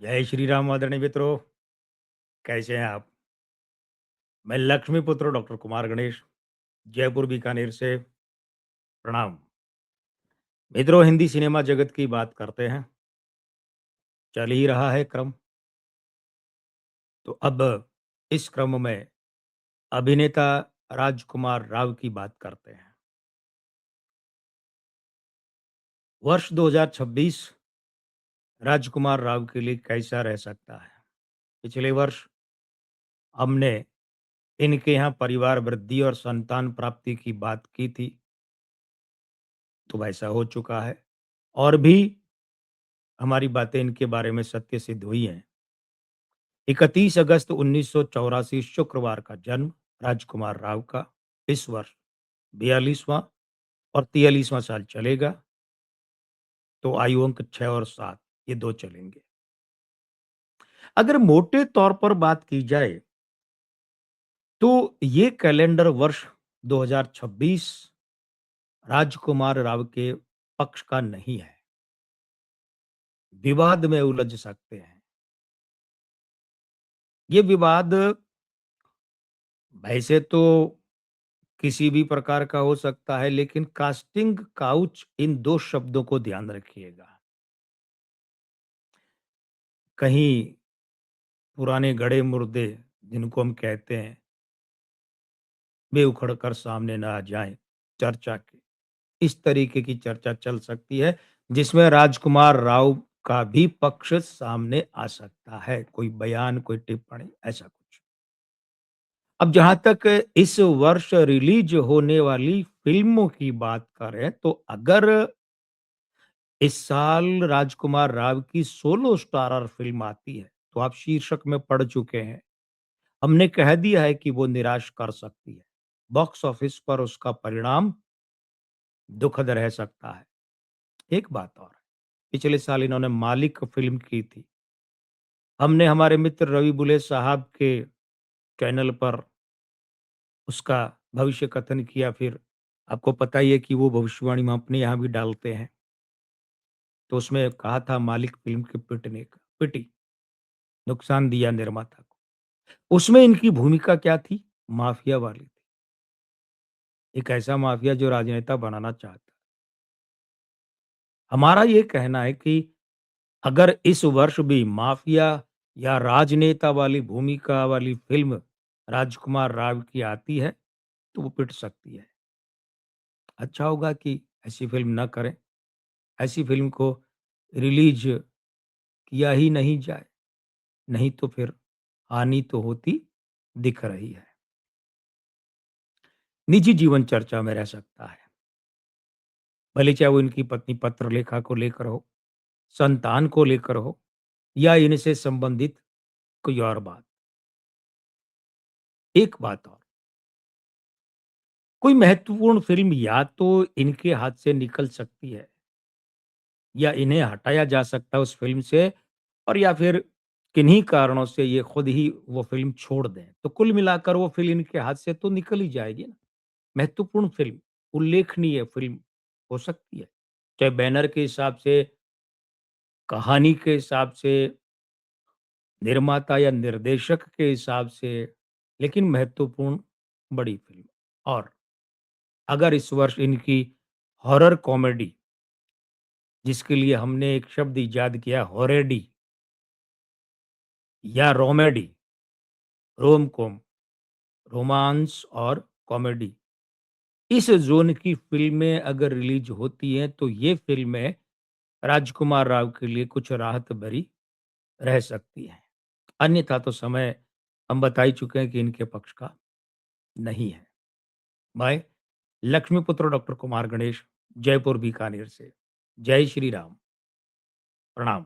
जय श्री राम आदरणीय मित्रों, कैसे हैं आप? मैं लक्ष्मीपुत्र डॉक्टर कुमार गणेश, जयपुर बीकानेर से प्रणाम। मित्रों, हिंदी सिनेमा जगत की बात करते हैं, चल ही रहा है क्रम। तो अब इस क्रम में अभिनेता राजकुमार राव की बात करते हैं। वर्ष 2026 राजकुमार राव के लिए कैसा रह सकता है? पिछले वर्ष हमने इनके यहाँ परिवार वृद्धि और संतान प्राप्ति की बात की थी, तो वैसा हो चुका है। और भी हमारी बातें इनके बारे में सत्य सिद्ध हुई हैं। 31 अगस्त 1984 शुक्रवार का जन्म राजकुमार राव का। इस वर्ष 42वां और 43वां साल चलेगा, तो आयु अंक 6 और 7 ये 2 चलेंगे। अगर मोटे तौर पर बात की जाए, तो ये कैलेंडर वर्ष 2026 राजकुमार राव के पक्ष का नहीं है। विवाद में उलझ सकते हैं। ये विवाद वैसे तो किसी भी प्रकार का हो सकता है, लेकिन कास्टिंग काउच इन 2 शब्दों को ध्यान रखिएगा। कहीं पुराने गड़े मुर्दे जिनको हम कहते हैं, वे उखड़ कर सामने ना आ जाएँ चर्चा के। इस तरीके की चर्चा चल सकती है, जिसमें राजकुमार राव का भी पक्ष सामने आ सकता है। कोई बयान, कोई टिप्पणी, ऐसा कुछ। अब जहाँ तक इस वर्ष रिलीज़ होने वाली फ़िल्मों की बात करें, तो अगर इस साल राजकुमार राव की सोलो स्टारर फ़िल्म आती है, तो आप शीर्षक में पढ़ चुके हैं। हमने कह दिया है कि वो निराश कर सकती है। बॉक्स ऑफिस पर उसका परिणाम दुखद रह सकता है। एक बात और है, पिछले साल इन्होंने मालिक फ़िल्म की थी। हमने हमारे मित्र रवि बुले साहब के चैनल पर उसका भविष्य कथन किया। फिर आपको पता ही है कि वो भविष्यवाणी हम अपने यहाँ भी डालते हैं। तो उसमें कहा था मालिक फ़िल्म के पिटने का, पिटी, नुकसान दिया निर्माता को। उसमें इनकी भूमिका क्या थी? माफिया वाली थी। एक ऐसा माफिया जो राजनेता बनाना चाहता। हमारा ये कहना है कि अगर इस वर्ष भी माफिया या राजनेता वाली भूमिका वाली फ़िल्म राजकुमार राव की आती है, तो वो पिट सकती है। अच्छा होगा कि ऐसी फ़िल्म ना करें। ऐसी फ़िल्म को रिलीज़ किया ही नहीं जाए, नहीं तो फिर हानि तो होती दिख रही है। निजी जीवन चर्चा में रह सकता है, भले चाहे वो इनकी पत्नी पत्रलेखा को लेकर हो, संतान को लेकर हो, या इनसे संबंधित कोई और बात। एक बात और, कोई महत्वपूर्ण फ़िल्म या तो इनके हाथ से निकल सकती है, या इन्हें हटाया जा सकता है उस फ़िल्म से, और या फिर किन्हीं कारणों से ये खुद ही वो फ़िल्म छोड़ दें। तो कुल मिलाकर वो फ़िल्म इनके हाथ से तो निकल ही जाएगी ना। महत्वपूर्ण फ़िल्म, उल्लेखनीय फ़िल्म हो सकती है। चाहे बैनर के हिसाब से, कहानी के हिसाब से, निर्माता या निर्देशक के हिसाब से, लेकिन महत्वपूर्ण बड़ी फ़िल्म। और अगर इस वर्ष इनकी हॉरर कॉमेडी, जिसके लिए हमने एक शब्द इजाद किया हॉरेडी या रोमेडी, रोम-कॉम, रोमांस और कॉमेडी, इस ज़ोन की फ़िल्में अगर रिलीज़ होती हैं, तो ये फ़िल्में राजकुमार राव के लिए कुछ राहत भरी रह सकती हैं। अन्यथा तो समय हम बता ही चुके हैं कि इनके पक्ष का नहीं है। मैं लक्ष्मीपुत्र डॉक्टर कुमार गणेश, जयपुर बीकानेर से। जय श्री राम। प्रणाम।